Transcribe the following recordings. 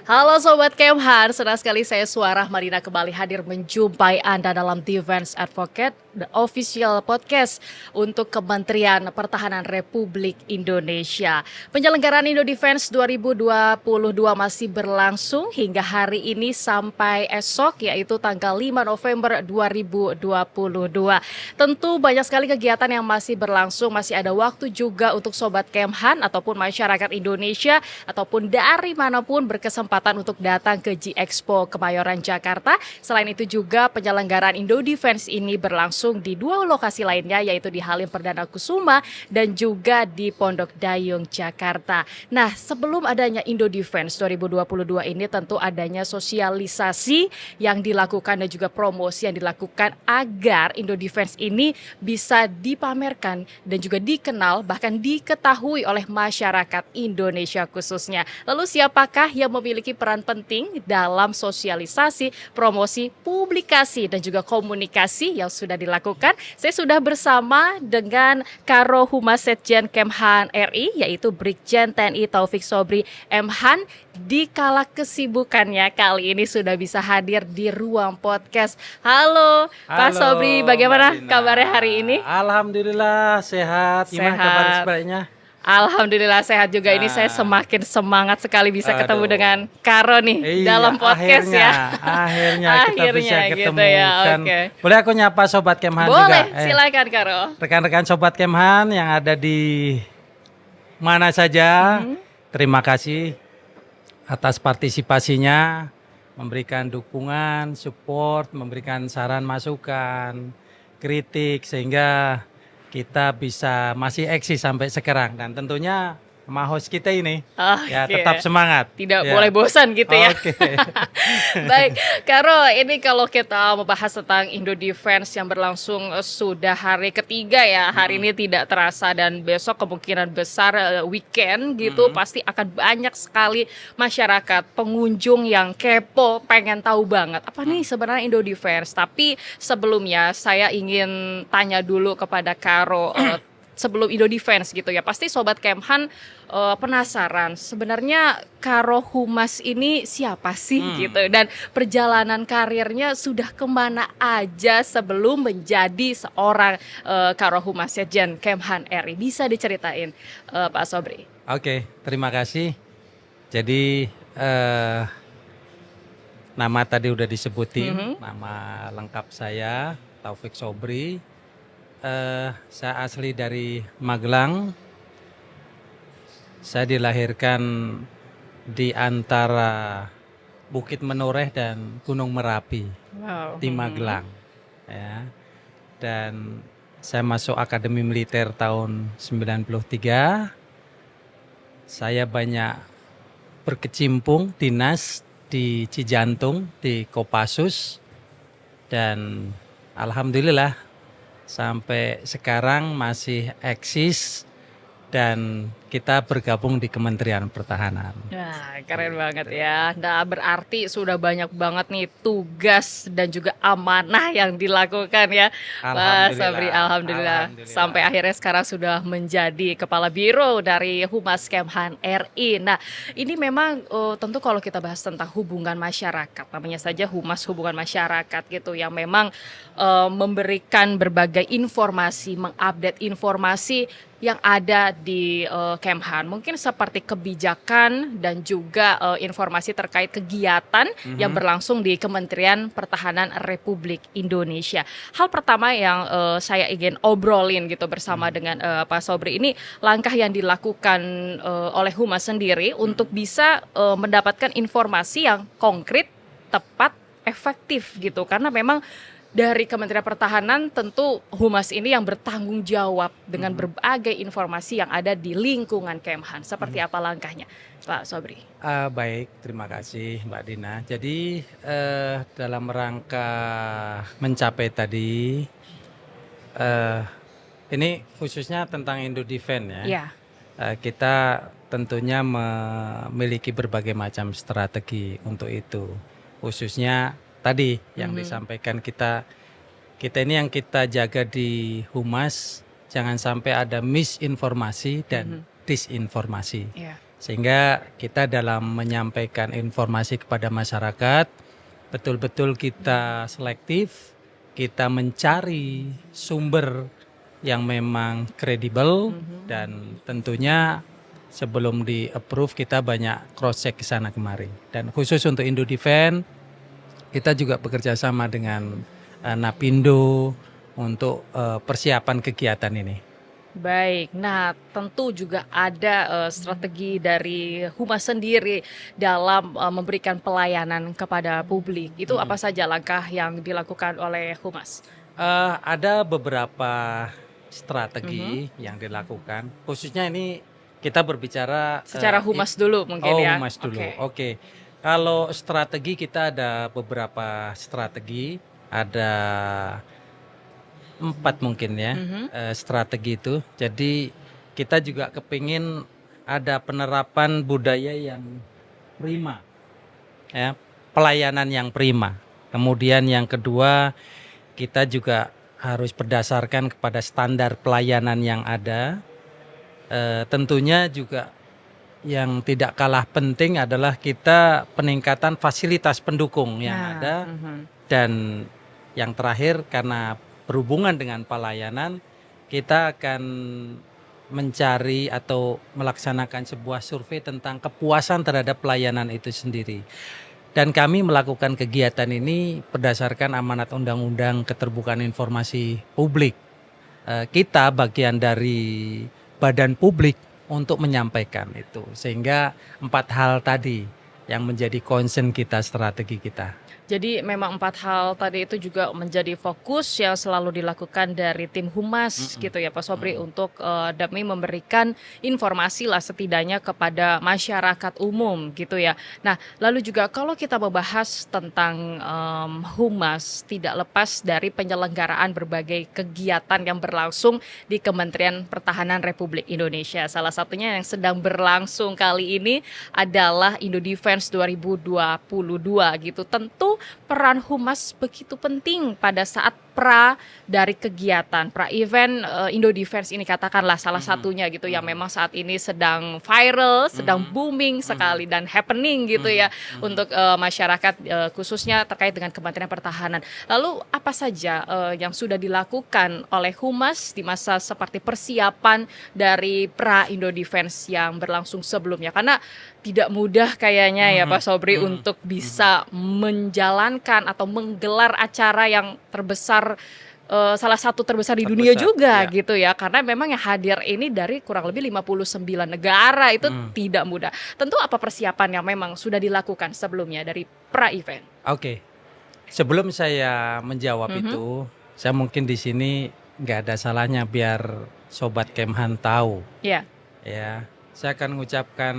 Halo Sobat Kemhan, senang sekali saya Suara Marina kembali hadir menjumpai Anda dalam Defense Advocate, the official podcast untuk Kementerian Pertahanan Republik Indonesia. Penyelenggaraan Indo Defense 2022 masih berlangsung hingga hari ini sampai esok, yaitu tanggal 5 November 2022. Tentu banyak sekali kegiatan yang masih berlangsung, masih ada waktu juga untuk Sobat Kemhan ataupun masyarakat Indonesia ataupun dari manapun berkesempatan untuk datang ke G-Expo Kemayoran Jakarta. Selain itu juga penyelenggaraan Indo Defense ini berlangsung di dua lokasi lainnya, yaitu di Halim Perdana Kusuma dan juga di Pondok Dayung, Jakarta. Nah, sebelum adanya Indo Defense 2022 ini tentu adanya sosialisasi yang dilakukan dan juga promosi yang dilakukan agar Indo Defense ini bisa dipamerkan dan juga dikenal bahkan diketahui oleh masyarakat Indonesia khususnya. Lalu siapakah yang memiliki peran penting dalam sosialisasi, promosi, publikasi dan juga komunikasi yang sudah dilakukan? Saya sudah bersama dengan Karo Humas Setjen Kemhan RI, yaitu Brigjen TNI Taufik Sobri M. Han. Di kala kesibukannya kali ini sudah bisa hadir di ruang podcast. Halo Pak Sobri, bagaimana kabarnya hari ini? Alhamdulillah sehat. Gimana kabar sebaiknya? Alhamdulillah sehat juga. Ini saya semakin semangat sekali bisa ketemu dengan Karo nih dalam podcast akhirnya kita bisa ketemu gitu ya. Boleh aku nyapa Sobat Kemhan juga? Boleh, silakan Karo. Rekan-rekan Sobat Kemhan yang ada di mana saja, terima kasih atas partisipasinya, memberikan dukungan, support, memberikan saran masukan, kritik sehingga kita bisa masih eksis sampai sekarang. Dan tentunya sama host kita ini tetap semangat. Tidak boleh bosan gitu ya. Baik, Karo, ini kalau kita membahas tentang Indo Defense yang berlangsung sudah hari ketiga ya. Hari ini tidak terasa dan besok kemungkinan besar weekend gitu pasti akan banyak sekali masyarakat, pengunjung yang kepo, pengen tahu banget apa nih sebenarnya Indo Defense. Tapi sebelumnya saya ingin tanya dulu kepada Karo sebelum Indo Defense gitu ya, pasti Sobat Kemhan penasaran sebenarnya Karo Humas ini siapa sih gitu, dan perjalanan karirnya sudah kemana aja sebelum menjadi seorang Karo Humas Setjen Kemhan RI. Bisa diceritain Pak Sobri? Oke, terima kasih. Jadi nama tadi udah disebutin, nama lengkap saya Taufik Sobri. Saya asli dari Magelang. Saya dilahirkan di antara Bukit Menoreh dan Gunung Merapi di Magelang. Ya. Dan saya masuk Akademi Militer tahun 93. Saya banyak berkecimpung dinas di Cijantung, di Kopassus, dan alhamdulillah sampai sekarang masih eksis dan kita bergabung di Kementerian Pertahanan. Nah, keren banget ya. Nah, berarti sudah banyak banget nih tugas dan juga amanah yang dilakukan ya Pak Sobri. Alhamdulillah. Sampai akhirnya sekarang sudah menjadi Kepala Biro dari Humas Kemhan RI. Nah, ini memang tentu kalau kita bahas tentang hubungan masyarakat, namanya saja Humas Hubungan Masyarakat gitu, yang memang memberikan berbagai informasi, mengupdate informasi yang ada di Kemhan, mungkin seperti kebijakan dan juga informasi terkait kegiatan yang berlangsung di Kementerian Pertahanan Republik Indonesia. Hal pertama yang saya ingin obrolin gitu bersama dengan Pak Sobri, ini langkah yang dilakukan oleh Humas sendiri untuk bisa mendapatkan informasi yang konkret, tepat, efektif gitu, karena memang dari Kementerian Pertahanan tentu Humas ini yang bertanggung jawab dengan berbagai informasi yang ada di lingkungan Kemhan. Seperti apa langkahnya, Pak Sobri? Baik, terima kasih Mbak Dina. Jadi dalam rangka mencapai tadi, ini khususnya tentang Indo Defense ya. Kita tentunya memiliki berbagai macam strategi untuk itu. Khususnya tadi yang disampaikan kita ini yang kita jaga di Humas, jangan sampai ada misinformasi dan disinformasi. Sehingga kita dalam menyampaikan informasi kepada masyarakat betul-betul kita selektif, kita mencari sumber yang memang kredibel dan tentunya sebelum di-approve kita banyak cross-check ke sana kemari. Dan khusus untuk Indodefense kita juga bekerja sama dengan Napindo untuk persiapan kegiatan ini. Baik, nah tentu juga ada strategi dari Humas sendiri dalam memberikan pelayanan kepada publik. Itu apa saja langkah yang dilakukan oleh Humas? Ada beberapa strategi yang dilakukan, khususnya ini kita berbicara Secara Humas dulu mungkin ya. Humas dulu. Oke. Oke. Kalau strategi kita ada beberapa strategi, ada 4 mungkin ya strategi itu. Jadi kita juga kepingin ada penerapan budaya yang prima, ya, pelayanan yang prima. Kemudian yang kedua kita juga harus berdasarkan kepada standar pelayanan yang ada. Tentunya juga yang tidak kalah penting adalah kita peningkatan fasilitas pendukung yang ada. Dan yang terakhir karena berhubungan dengan pelayanan, kita akan mencari atau melaksanakan sebuah survei tentang kepuasan terhadap pelayanan itu sendiri. Dan kami melakukan kegiatan ini berdasarkan amanat Undang-Undang Keterbukaan Informasi Publik. Kita bagian dari badan publik untuk menyampaikan itu. Sehingga 4 hal tadi yang menjadi concern kita, strategi kita. Jadi memang 4 hal tadi itu juga menjadi fokus yang selalu dilakukan dari tim Humas gitu ya Pak Sobri untuk demi memberikan informasi lah setidaknya kepada masyarakat umum gitu ya. Nah lalu juga kalau kita membahas tentang Humas tidak lepas dari penyelenggaraan berbagai kegiatan yang berlangsung di Kementerian Pertahanan Republik Indonesia. Salah satunya yang sedang berlangsung kali ini adalah Indodefense 2022 gitu. Tentu peran Humas begitu penting pada saat dari kegiatan event Indodefense ini katakanlah salah satunya gitu yang memang saat ini sedang viral, sedang booming sekali dan happening gitu ya untuk masyarakat khususnya terkait dengan Kementerian Pertahanan. Lalu apa saja yang sudah dilakukan oleh Humas di masa seperti persiapan dari Indodefense yang berlangsung sebelumnya, karena tidak mudah kayaknya ya Pak Sobri untuk bisa menjalankan atau menggelar acara yang terbesar, salah satu terbesar di dunia juga gitu ya, karena memang yang hadir ini dari kurang lebih 59 negara itu tidak mudah. Tentu apa persiapan yang memang sudah dilakukan sebelumnya dari event? Oke. Sebelum saya menjawab itu, saya mungkin di sini nggak ada salahnya biar Sobat Kemhan tahu. Ya. Ya, saya akan mengucapkan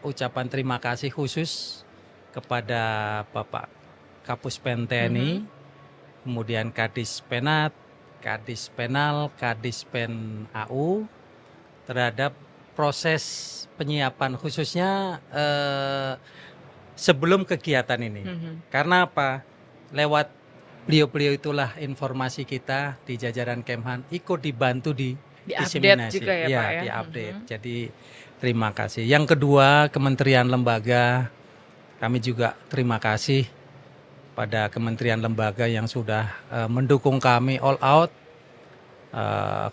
ucapan terima kasih khusus kepada Bapak Kapuspen TNI, kemudian Kadis Penat, Kadis Penal, Kadis Pen AU terhadap proses penyiapan khususnya sebelum kegiatan ini. Karena apa? Lewat beliau-beliau itulah informasi kita di jajaran Kemhan ikut dibantu di-update juga ya Pak ya. Di-update. Jadi terima kasih. Yang kedua, kementerian lembaga, kami juga terima kasih pada kementerian lembaga yang sudah mendukung kami all out,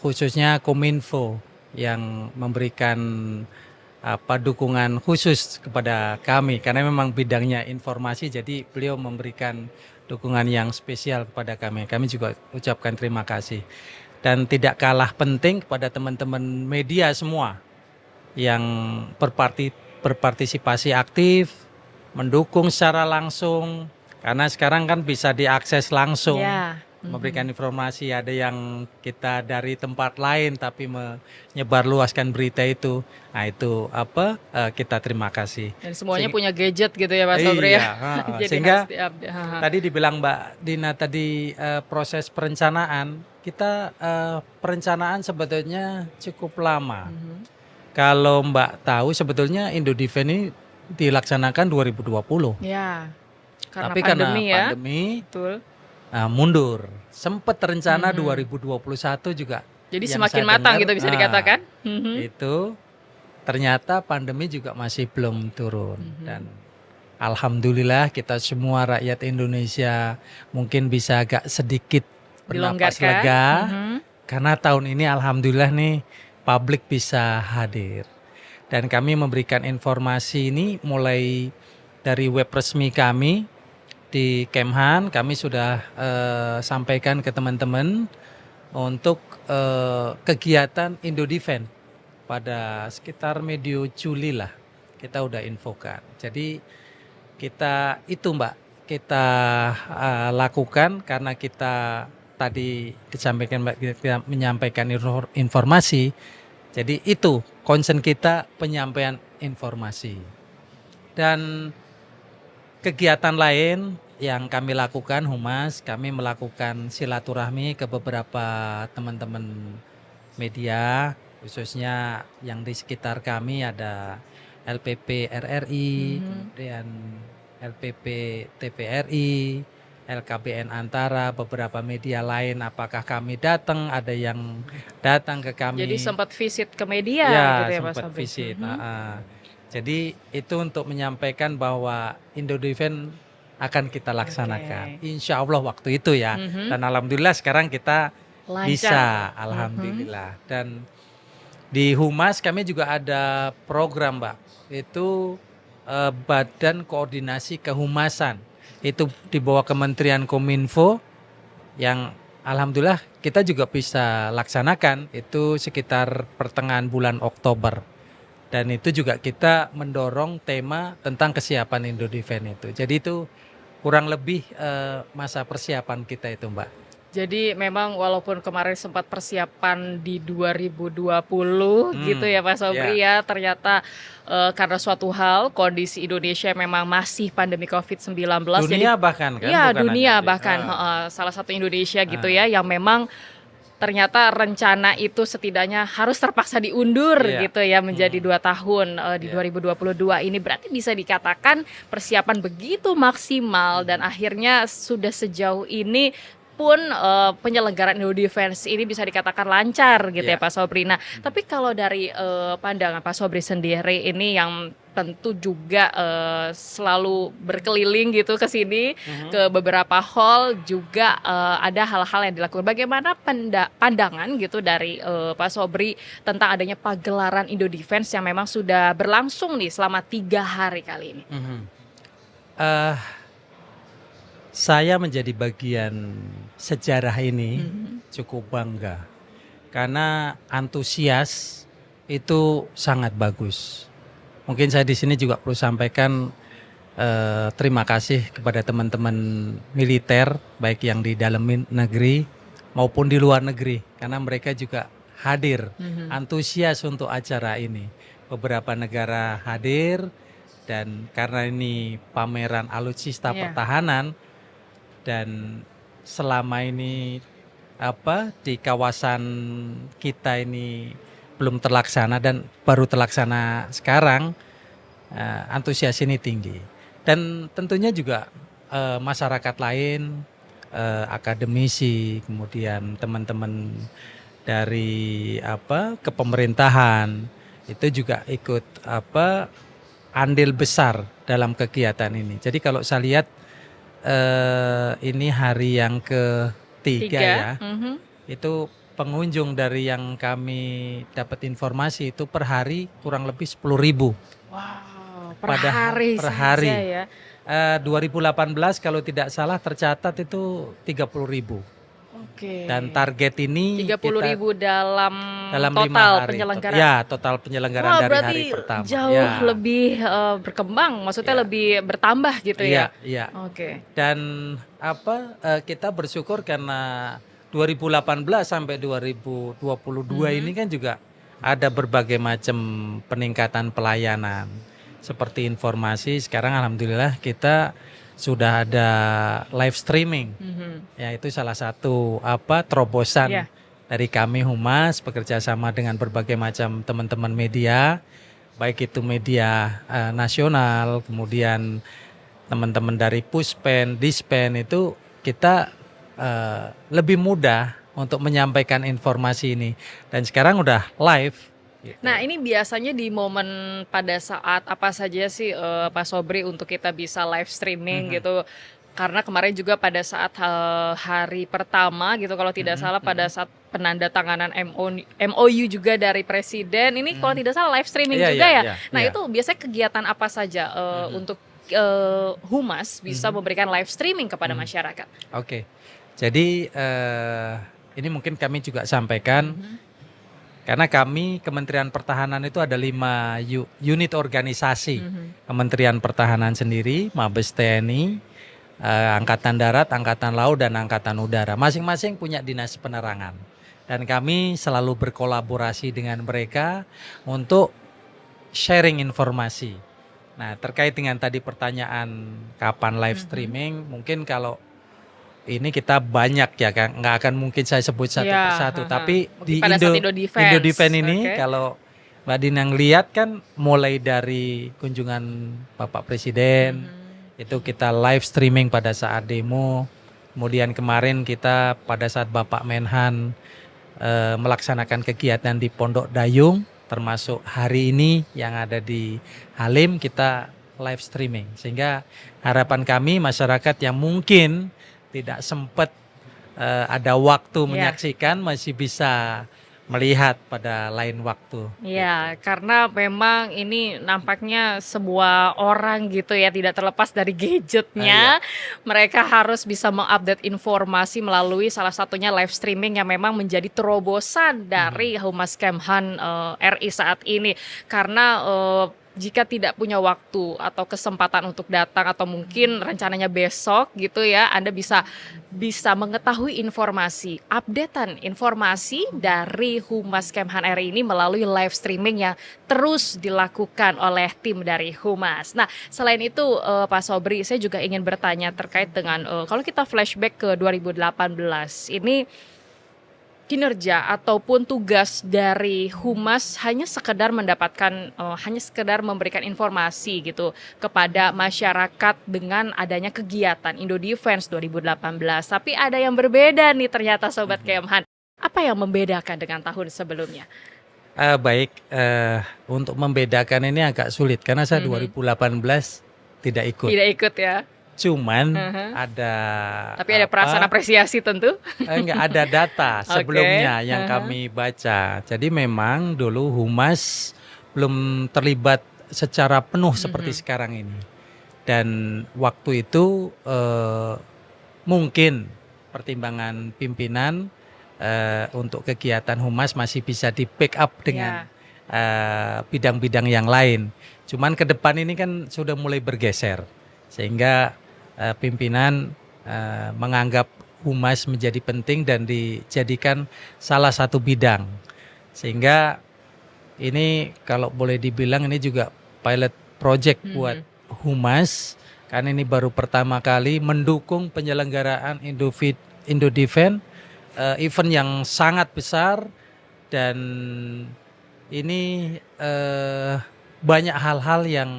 khususnya Kominfo yang memberikan dukungan khusus kepada kami karena memang bidangnya informasi, jadi beliau memberikan dukungan yang spesial kepada kami. Kami juga ucapkan terima kasih. Dan tidak kalah penting kepada teman-teman media semua yang berpartisipasi aktif, mendukung secara langsung, karena sekarang kan bisa diakses langsung, memberikan informasi. Ada yang kita dari tempat lain tapi menyebarluaskan berita itu. Nah itu kita terima kasih. Dan semuanya punya gadget gitu ya Pak Sobri ya. Jadi sehingga tadi dibilang Mbak Dina tadi proses perencanaan, kita perencanaan sebetulnya cukup lama. Kalau Mbak tahu sebetulnya Indodefense ini dilaksanakan 2020. Ya. Tapi pandemi karena pandemi betul. Mundur. Sempat rencana 2021 juga. Jadi semakin matang gitu bisa dikatakan. Itu ternyata pandemi juga masih belum turun. Dan alhamdulillah kita semua rakyat Indonesia mungkin bisa agak sedikit bernapas Dilonggarkan. lega. Karena tahun ini alhamdulillah nih publik bisa hadir. Dan kami memberikan informasi ini mulai dari web resmi kami di Kemhan. Kami sudah sampaikan ke teman-teman untuk kegiatan Indodefense pada sekitar medio Juli lah kita udah infokan. Jadi kita itu Mbak, kita lakukan karena kita tadi disampaikan Mbak, kita menyampaikan informasi. Jadi itu concern kita, penyampaian informasi. Dan kegiatan lain yang kami lakukan Humas, kami melakukan silaturahmi ke beberapa teman-teman media, khususnya yang di sekitar kami ada LPP RRI, kemudian LPP TVRI, LKBN Antara, beberapa media lain. Apakah kami datang? Ada yang datang ke kami. Jadi sempat visit ke media Ya, gitu ya Pak sempat Sobri? visit. Jadi itu untuk menyampaikan bahwa Indodefense akan kita laksanakan. Insya Allah waktu itu ya. Dan alhamdulillah sekarang kita Lancar. bisa, alhamdulillah. Dan di Humas kami juga ada program Mbak. Itu Badan Koordinasi Kehumasan. Itu di bawah Kementerian Kominfo yang alhamdulillah kita juga bisa laksanakan itu sekitar pertengahan bulan Oktober. Dan itu juga kita mendorong tema tentang kesiapan Indodefense itu. Jadi itu kurang lebih masa persiapan kita itu Mbak. Jadi memang walaupun kemarin sempat persiapan di 2020 gitu ya Pak Sobri ya, ternyata karena suatu hal kondisi Indonesia memang masih pandemi COVID-19. Dunia jadi, bahkan kan? Ya bukan dunia hanya bahkan salah satu Indonesia gitu ya yang memang ternyata rencana itu setidaknya harus terpaksa diundur gitu ya menjadi 2 tahun di 2022 ini, berarti bisa dikatakan persiapan begitu maksimal dan akhirnya sudah sejauh ini pun penyelenggaraan Indodefense ini bisa dikatakan lancar gitu ya Pak Sobri. Nah, tapi kalau dari pandangan Pak Sobri sendiri ini yang tentu juga selalu berkeliling gitu ke sini ke beberapa hall juga ada hal-hal yang dilakukan. Bagaimana pandangan gitu dari Pak Sobri tentang adanya pagelaran Indodefense yang memang sudah berlangsung nih selama 3 hari kali ini? Saya menjadi bagian sejarah ini cukup bangga karena antusias itu sangat bagus. Mungkin saya di sini juga perlu sampaikan terima kasih kepada teman-teman militer baik yang di dalam negeri maupun di luar negeri karena mereka juga hadir antusias untuk acara ini. Beberapa negara hadir dan karena ini pameran alutsista pertahanan. Dan selama ini di kawasan kita ini belum terlaksana dan baru terlaksana sekarang, antusias ini tinggi. Dan tentunya juga masyarakat lain, akademisi, kemudian teman-teman dari kepemerintahan itu juga ikut andil besar dalam kegiatan ini. Jadi kalau saya lihat ini hari yang ketiga ya, itu pengunjung dari yang kami dapat informasi itu per hari kurang lebih 10.000. Wow, per hari ya. 2018 kalau tidak salah tercatat itu 30.000. Oke. Dan target ini 30.000 dalam total penyelenggaraan. Ya, total penyelenggaraan dari hari pertama. Jauh lebih berkembang, maksudnya lebih bertambah gitu ya. Iya. Oke. Dan kita bersyukur karena 2018 sampai 2022 ini kan juga ada berbagai macam peningkatan pelayanan. Seperti informasi sekarang alhamdulillah kita sudah ada live streaming. Ya itu salah satu terobosan dari kami Humas bekerja sama dengan berbagai macam teman-teman media, baik itu media nasional, kemudian teman-teman dari Puspen, Dispen, itu kita lebih mudah untuk menyampaikan informasi ini. Dan sekarang udah live gitu. Nah, ini biasanya di momen pada saat apa saja sih, Pak Sobri, untuk kita bisa live streaming Mhm, gitu? Karena kemarin juga pada saat, hari pertama gitu kalau tidak mhm salah pada mhm saat penandatanganan MOU juga dari presiden, ini kalau mhm. tidak salah live streaming Iya juga iya ya? iya Nah, iya. itu biasanya kegiatan apa saja, Mhm untuk, Humas bisa mhm memberikan live streaming kepada mhm. masyarakat? Oke. Jadi, ini mungkin kami juga sampaikan, Mhm karena kami Kementerian Pertahanan itu ada 5 unit organisasi. mhm. Kementerian Pertahanan sendiri, Mabes TNI, Angkatan Darat, Angkatan Laut, dan Angkatan Udara. Masing-masing punya dinas penerangan. Dan kami selalu berkolaborasi dengan mereka untuk sharing informasi. Nah, terkait dengan tadi pertanyaan kapan live Mhm. streaming, mungkin kalau ini kita banyak ya Kang, nggak akan mungkin saya sebut satu Iya, persatu. heeh. Tapi Mungkin di pada saat Indo Indo Defense, Defense ini oke. kalau Mbak Dina lihat kan mulai dari kunjungan Bapak Presiden, Mhm. itu kita live streaming pada saat demo. Kemudian kemarin kita pada saat Bapak Menhan melaksanakan kegiatan di Pondok Dayung, termasuk hari ini yang ada di Halim kita live streaming. Sehingga harapan kami masyarakat yang mungkin tidak sempat ada waktu Iya. menyaksikan masih bisa melihat pada lain waktu gitu. Iya, karena memang ini nampaknya sebuah orang gitu ya, tidak terlepas dari Iya. gadgetnya, mereka harus bisa mengupdate informasi melalui salah satunya live streaming yang memang menjadi terobosan Mhm. dari Humas Kemhan, RI saat ini. Karena, jika tidak punya waktu atau kesempatan untuk datang atau mungkin rencananya besok gitu ya, Anda bisa bisa mengetahui informasi, updatean informasi dari Humas Kemhan RI ini melalui live streaming yang terus dilakukan oleh tim dari Humas. Nah, selain itu, Pak Sobri, saya juga ingin bertanya terkait dengan, kalau kita flashback ke 2018, ini kinerja ataupun tugas dari Humas hanya sekedar mendapatkan, hanya sekedar memberikan informasi gitu kepada masyarakat dengan adanya kegiatan Indo Defense 2018. Tapi ada yang berbeda nih ternyata Sobat Mhm. Kemhan. Apa yang membedakan dengan tahun sebelumnya? Baik, untuk membedakan ini agak sulit karena saya Mhm. 2018 tidak ikut. Tidak ikut ya? Cuman Mhm. ada Tapi ada perasaan apa, apresiasi tentu? enggak ada data Oke. sebelumnya yang Mhm. kami baca. Jadi memang dulu Humas belum terlibat secara penuh seperti Mhm. sekarang ini. Dan waktu itu mungkin pertimbangan pimpinan untuk kegiatan Humas masih bisa di-backup dengan Iya. bidang-bidang yang lain. Cuman ke depan ini kan sudah mulai bergeser, sehingga pimpinan menganggap Humas menjadi penting dan dijadikan salah satu bidang. Sehingga ini kalau boleh dibilang ini juga pilot project buat Mhm. Humas, karena ini baru pertama kali mendukung penyelenggaraan Indo Defense, event yang sangat besar. Dan ini banyak hal-hal yang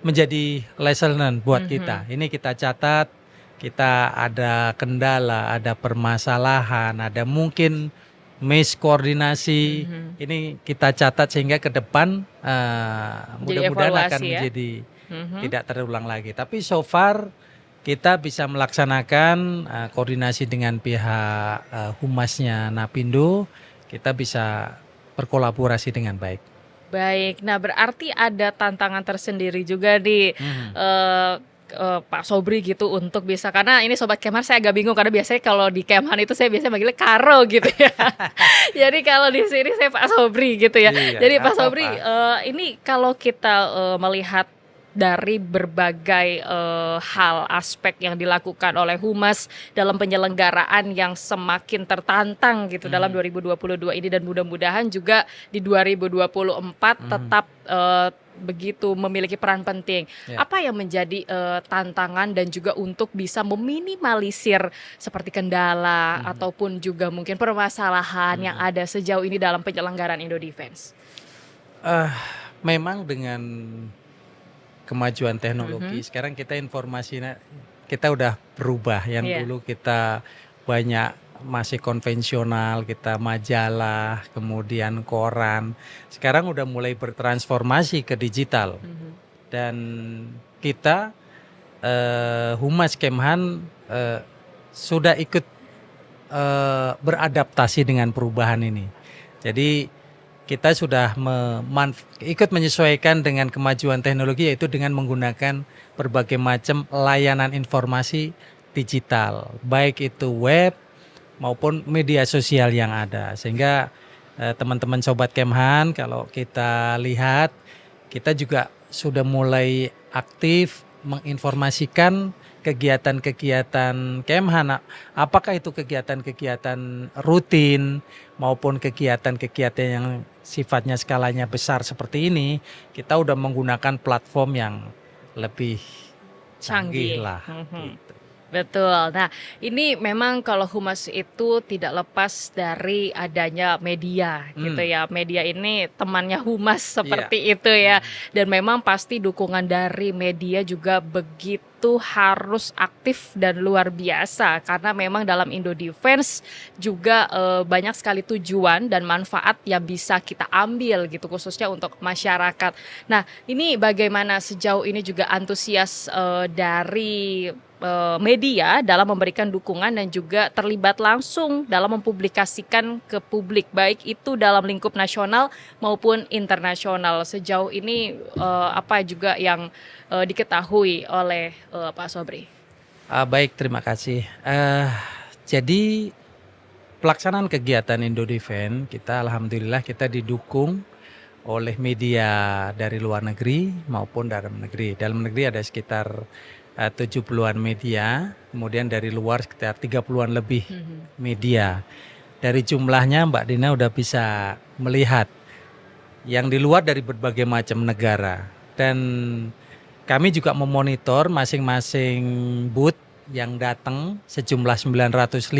menjadi lesson learned buat Mhm. kita. Ini kita catat, kita ada kendala, ada permasalahan, ada mungkin miskoordinasi. Mhm. Ini kita catat sehingga ke depan Jadi mudah-mudahan akan evaluasi ya? menjadi Mhm. tidak terulang lagi. Tapi so far kita bisa melaksanakan koordinasi dengan pihak Humasnya Napindo, kita bisa berkolaborasi dengan baik. Baik, nah berarti ada tantangan tersendiri juga di Mhm. Pak Sobri gitu untuk bisa, karena ini Sobat Kemhan saya agak bingung karena biasanya kalau di Kemhan itu saya biasanya manggilnya Karo gitu ya. Jadi kalau di sini saya Pak Sobri gitu ya. Iya, Jadi nggak Pak apa-apa. Sobri, ini kalau kita, melihat dari berbagai, hal aspek yang dilakukan oleh Humas dalam penyelenggaraan yang semakin tertantang gitu dalam Mhm, 2022 ini, dan mudah-mudahan juga di 2024 mhm, tetap, begitu memiliki peran penting. ya, Apa yang menjadi, tantangan dan juga untuk bisa meminimalisir seperti kendala mhm, ataupun juga mungkin permasalahan yang mhm. ada sejauh ini dalam penyelenggaraan Indo Defense? Eh, memang dengan kemajuan Mhm, teknologi sekarang kita informasinya kita udah berubah. Yang iya. dulu kita banyak masih konvensional, kita majalah, kemudian koran. Sekarang udah mulai bertransformasi ke digital. Dan kita Humas Kemhan sudah ikut beradaptasi dengan perubahan ini. Jadi kita sudah ikut menyesuaikan dengan kemajuan teknologi, yaitu dengan menggunakan berbagai macam layanan informasi digital, baik itu web maupun media sosial yang ada. Sehingga teman-teman Sobat Kemhan, kalau kita lihat, kita juga sudah mulai aktif menginformasikan kegiatan-kegiatan Kemhan, apakah itu kegiatan-kegiatan rutin maupun kegiatan-kegiatan yang sifatnya skalanya besar seperti ini. Kita udah menggunakan platform yang lebih canggih lah. Gitu. Betul. Nah, ini memang kalau Humas itu tidak lepas dari adanya media gitu ya. Media ini temannya Humas seperti itu ya. Dan memang pasti dukungan dari media juga begitu harus aktif dan luar biasa, karena memang dalam Indo Defense juga banyak sekali tujuan dan manfaat yang bisa kita ambil gitu, khususnya untuk masyarakat. Nah, ini bagaimana sejauh ini juga antusias dari media dalam memberikan dukungan dan juga terlibat langsung dalam mempublikasikan ke publik, baik itu dalam lingkup nasional maupun internasional. Sejauh ini apa juga yang diketahui oleh Pak Sobri? Baik, terima kasih. Jadi pelaksanaan kegiatan Indo Defense kita alhamdulillah kita didukung oleh media dari luar negeri maupun dalam negeri. Dalam negeri ada sekitar 70-an media, kemudian dari luar sekitar 30-an lebih media. Dari jumlahnya Mbak Dina udah bisa melihat yang di luar dari berbagai macam negara. Dan kami juga memonitor masing-masing booth yang datang sejumlah 905.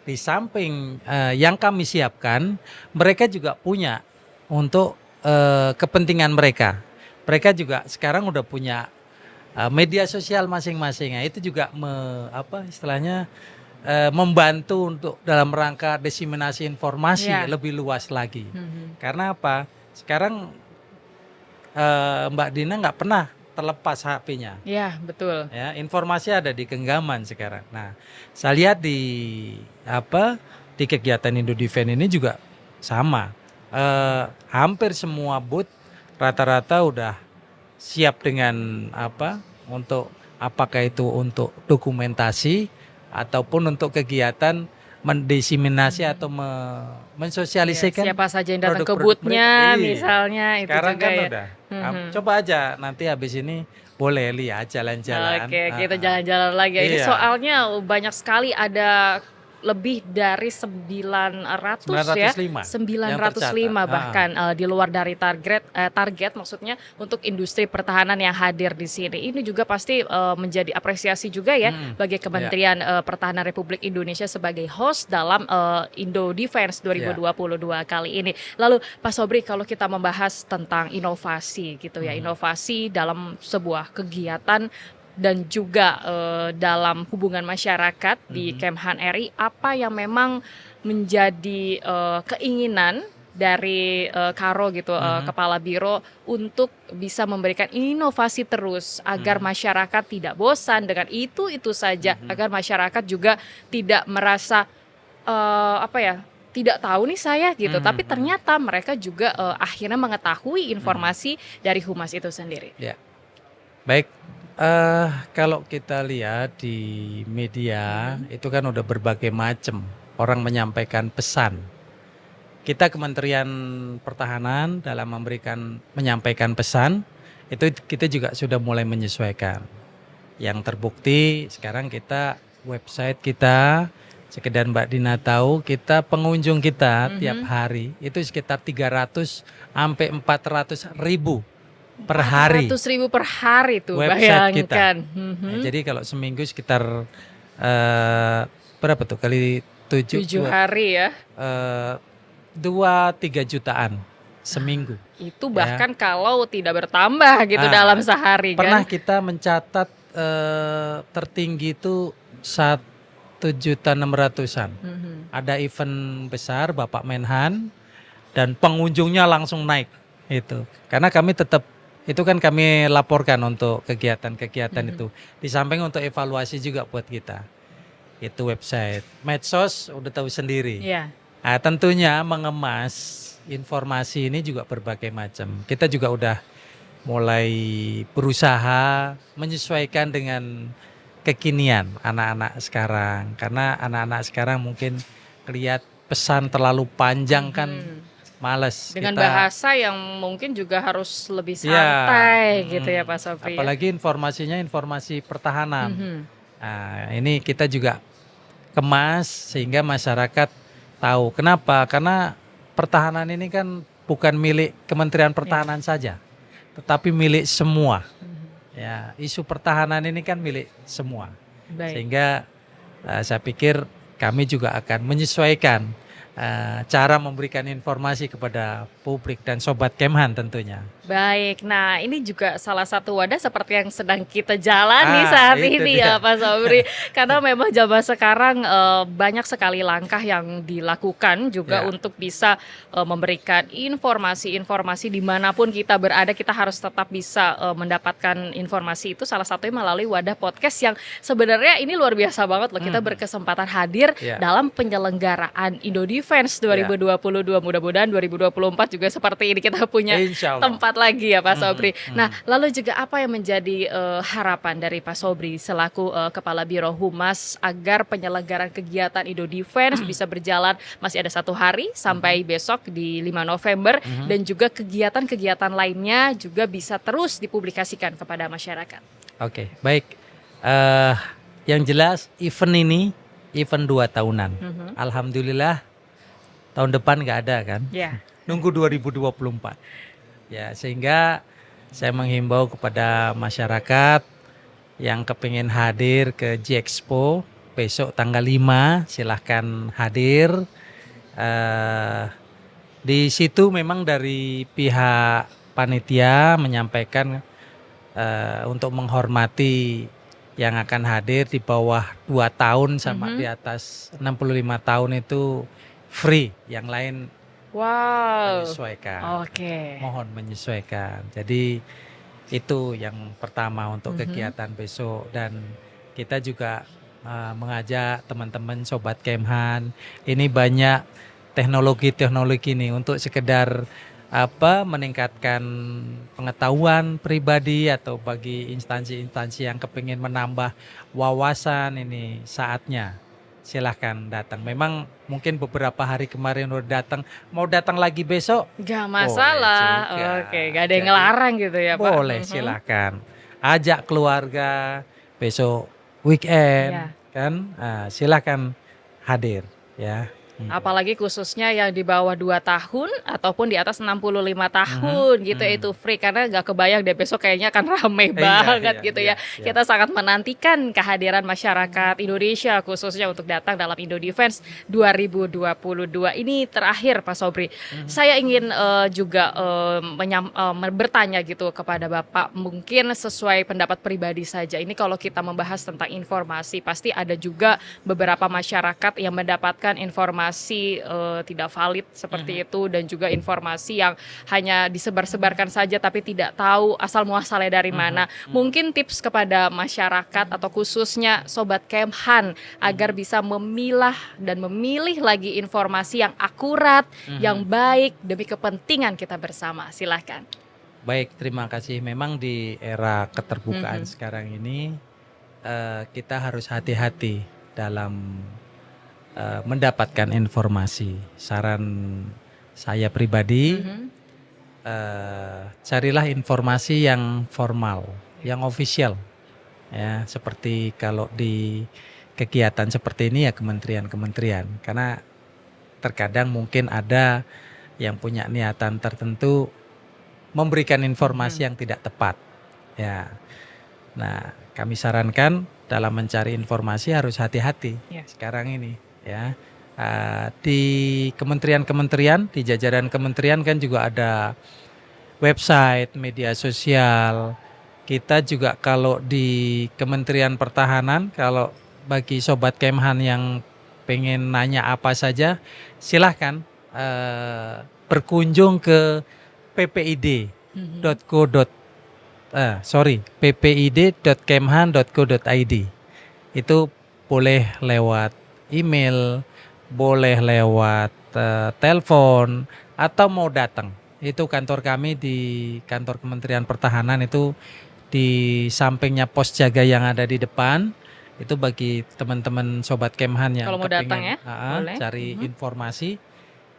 Di samping yang kami siapkan, mereka juga punya untuk kepentingan mereka. Mereka juga sekarang udah punya media sosial masing-masing. Itu juga membantu untuk dalam rangka diseminasi informasi lebih luas lagi. Karena apa? Sekarang Mbak Dina nggak pernah terlepas HP-nya. Ya, betul. Ya, informasi ada di genggaman sekarang. Nah, saya lihat di kegiatan Indo Defense ini juga sama. Hampir semua booth rata-rata udah siap dengan untuk apakah itu untuk dokumentasi ataupun untuk kegiatan mendiseminasi atau mensosialisasikan siapa saja yang datang ke booth-nya misalnya. Sekarang itu juga kan ya. udah coba aja nanti habis ini boleh lihat jalan-jalan. Oke, kita jalan-jalan lagi. Ini soalnya banyak sekali, ada lebih dari 900 ya, 905 bahkan di luar dari target maksudnya untuk industri pertahanan yang hadir di sini. Ini juga pasti menjadi apresiasi juga ya bagi Kementerian Pertahanan Republik Indonesia sebagai host dalam Indo Defense 2022 kali ini. Lalu Pak Sobri, kalau kita membahas tentang inovasi gitu ya, inovasi dalam sebuah kegiatan dan juga dalam hubungan masyarakat di Kemhan RI, apa yang memang menjadi keinginan dari Karo gitu, Kepala Biro, untuk bisa memberikan inovasi terus agar masyarakat tidak bosan dengan itu saja, agar masyarakat juga tidak merasa tidak tahu nih saya gitu, tapi ternyata mereka juga akhirnya mengetahui informasi dari Humas itu sendiri. Ya, baik. Kalau kita lihat di media itu kan udah berbagai macam orang menyampaikan pesan. Kita Kementerian Pertahanan dalam menyampaikan pesan itu kita juga sudah mulai menyesuaikan. Yang terbukti sekarang kita website kita, sekedar Mbak Dina tahu, kita pengunjung kita tiap hari itu sekitar 300 sampai 400 ribu per hari. 400.000 per hari tuh, website bayangkan. kita. Nah, jadi kalau seminggu sekitar berapa tuh kali 7 hari ya. 2-3 jutaan seminggu. Itu bahkan kalau tidak bertambah gitu dalam sehari pernah kan. kita mencatat tertinggi itu 1.600.000-an. Ada event besar Bapak Menhan dan pengunjungnya langsung naik itu. Karena kami tetap itu kan kami laporkan untuk kegiatan-kegiatan itu. Di samping untuk evaluasi juga buat kita. Itu website, medsos udah tahu sendiri. Iya. Nah, tentunya mengemas informasi ini juga berbagai macam. Kita juga udah mulai berusaha menyesuaikan dengan kekinian anak-anak sekarang. Karena anak-anak sekarang mungkin lihat pesan terlalu panjang kan males. Dengan Kita, bahasa yang mungkin juga harus lebih ya, santai gitu ya Pak Sobri. apalagi informasinya informasi pertahanan. Nah, ini kita juga kemas sehingga masyarakat tahu. Kenapa? Karena pertahanan ini kan bukan milik Kementerian Pertahanan saja, tetapi milik semua. Ya, isu pertahanan ini kan milik semua. Baik. Sehingga saya pikir kami juga akan menyesuaikan cara memberikan informasi kepada publik dan Sobat Kemhan tentunya. Baik, nah ini juga salah satu wadah seperti yang sedang kita jalani saat itu ini dia. ya Pak Sobri. Karena memang zaman sekarang banyak sekali langkah yang dilakukan juga Ya. untuk bisa memberikan informasi-informasi dimanapun kita berada, kita harus tetap bisa mendapatkan informasi itu, salah satunya melalui wadah podcast yang sebenarnya ini luar biasa banget loh. Kita berkesempatan hadir Ya. dalam penyelenggaraan Indodefense 2022. Mudah-mudahan 2024 juga seperti ini kita punya Insya Allah. tempat lagi ya Pak Sobri. Nah, lalu juga apa yang menjadi harapan dari Pak Sobri selaku Kepala Biro Humas agar penyelenggaraan kegiatan Indodefense bisa berjalan, masih ada 1 hari sampai besok di 5 November dan juga kegiatan-kegiatan lainnya juga bisa terus dipublikasikan kepada masyarakat. Oke, baik. Yang jelas event ini event 2 tahunan. Alhamdulillah tahun depan nggak ada kan? Ya. Nunggu 2024. Ya, sehingga saya menghimbau kepada masyarakat yang kepingin hadir ke G-Expo besok tanggal 5, silahkan hadir. Di situ memang dari pihak panitia menyampaikan untuk menghormati yang akan hadir di bawah 2 tahun sama di atas 65 tahun itu free, yang lain Wow. menyesuaikan. Oke. Mohon menyesuaikan. Jadi itu yang pertama untuk kegiatan besok, dan kita juga mengajak teman-teman Sobat Kemhan, ini banyak teknologi nih untuk sekedar meningkatkan pengetahuan pribadi atau bagi instansi-instansi yang kepingin menambah wawasan, ini saatnya. Silahkan datang. Memang mungkin beberapa hari kemarin udah datang, mau datang lagi besok Gak masalah. juga. Oke, gak ada yang Jadi, ngelarang gitu ya Pak. boleh, silahkan. Ajak keluarga besok weekend, Iya. kan? Silahkan hadir, ya. Apalagi khususnya yang di bawah 2 tahun ataupun di atas 65 tahun gitu ya, itu free, karena gak kebayang deh besok kayaknya akan rame banget gitu ya. Kita sangat menantikan kehadiran masyarakat Indonesia khususnya untuk datang dalam Indodefense 2022. Ini terakhir Pak Sobri, saya ingin juga bertanya gitu kepada Bapak, mungkin sesuai pendapat pribadi saja. Ini kalau kita membahas tentang informasi, pasti ada juga beberapa masyarakat yang mendapatkan informasi tidak valid seperti itu, dan juga informasi yang hanya disebar-sebarkan saja tapi tidak tahu asal muasalnya dari mana. Mungkin tips kepada masyarakat atau khususnya Sobat Kemhan agar bisa memilah dan memilih lagi informasi yang akurat, yang baik demi kepentingan kita bersama. Silahkan. Baik, terima kasih. Memang di era keterbukaan sekarang ini kita harus hati-hati dalam mendapatkan informasi. Saran saya pribadi, carilah informasi yang formal, yang official, ya, seperti kalau di kegiatan seperti ini ya kementerian-kementerian, karena terkadang mungkin ada yang punya niatan tertentu memberikan informasi yang tidak tepat, ya. Nah, kami sarankan dalam mencari informasi harus hati-hati sekarang ini, ya. Di kementerian-kementerian, di jajaran kementerian kan juga ada website, media sosial. Kita juga kalau di Kementerian Pertahanan, kalau bagi Sobat Kemhan yang pengen nanya apa saja, silahkan berkunjung ke ppid.kemhan.co.id. Itu boleh lewat email, boleh lewat telepon, atau mau datang. Itu kantor kami di kantor Kementerian Pertahanan, itu di sampingnya pos jaga yang ada di depan. Itu bagi teman-teman Sobat Kemhan yang Kalau mau datang kepingin, ya, boleh. cari informasi,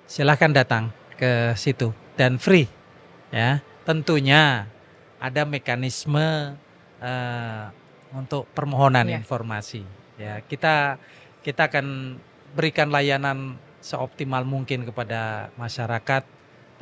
silahkan datang ke situ dan free ya. Tentunya ada mekanisme untuk permohonan Iya. informasi ya. Kita akan berikan layanan seoptimal mungkin kepada masyarakat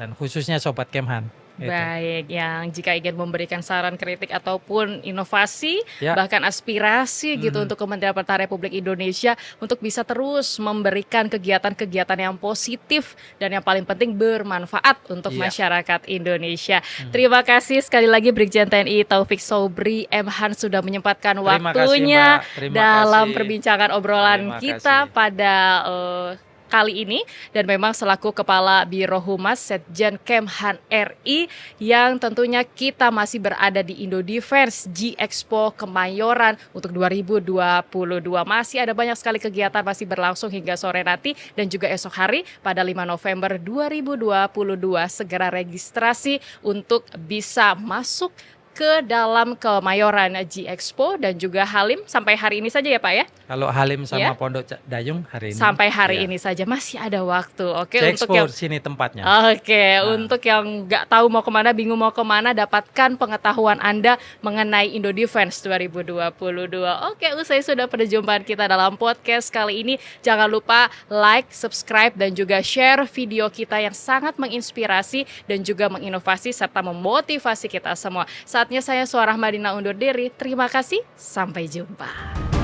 dan khususnya Sobat Kemhan. Gitu. Baik, yang jika ingin memberikan saran, kritik ataupun inovasi, Ya. bahkan aspirasi gitu untuk Kementerian Pertahanan Republik Indonesia untuk bisa terus memberikan kegiatan-kegiatan yang positif dan yang paling penting bermanfaat untuk Iya. masyarakat Indonesia. Terima kasih sekali lagi Brigjen TNI Taufik Sobri M. Han sudah menyempatkan Terima kasih, waktunya Mbak. Terima dalam kasih. perbincangan obrolan Terima kita kasih. pada kali ini, dan memang selaku Kepala Biro Humas Setjen Kemhan RI yang tentunya kita masih berada di Indo Defense G-Expo Kemayoran untuk 2022. Masih ada banyak sekali kegiatan masih berlangsung hingga sore nanti dan juga esok hari pada 5 November 2022. Segera registrasi untuk bisa masuk ke dalam Kemayoran G-Expo dan juga Halim sampai hari ini saja ya Pak ya? Kalau Halim sama Ya. Pondok Dayung hari ini. Sampai hari Ya. ini saja masih ada waktu. Oke, untuk G-Expo yang sini tempatnya. Oke, untuk yang nggak tahu mau kemana, bingung mau kemana, dapatkan pengetahuan Anda mengenai Indo Defense 2022. Oke, usai sudah perjumpaan kita dalam podcast kali ini. Jangan lupa like, subscribe, dan juga share video kita yang sangat menginspirasi dan juga menginovasi serta memotivasi kita semua. Saatnya saya Suara Madinah undur diri. Terima kasih, sampai jumpa.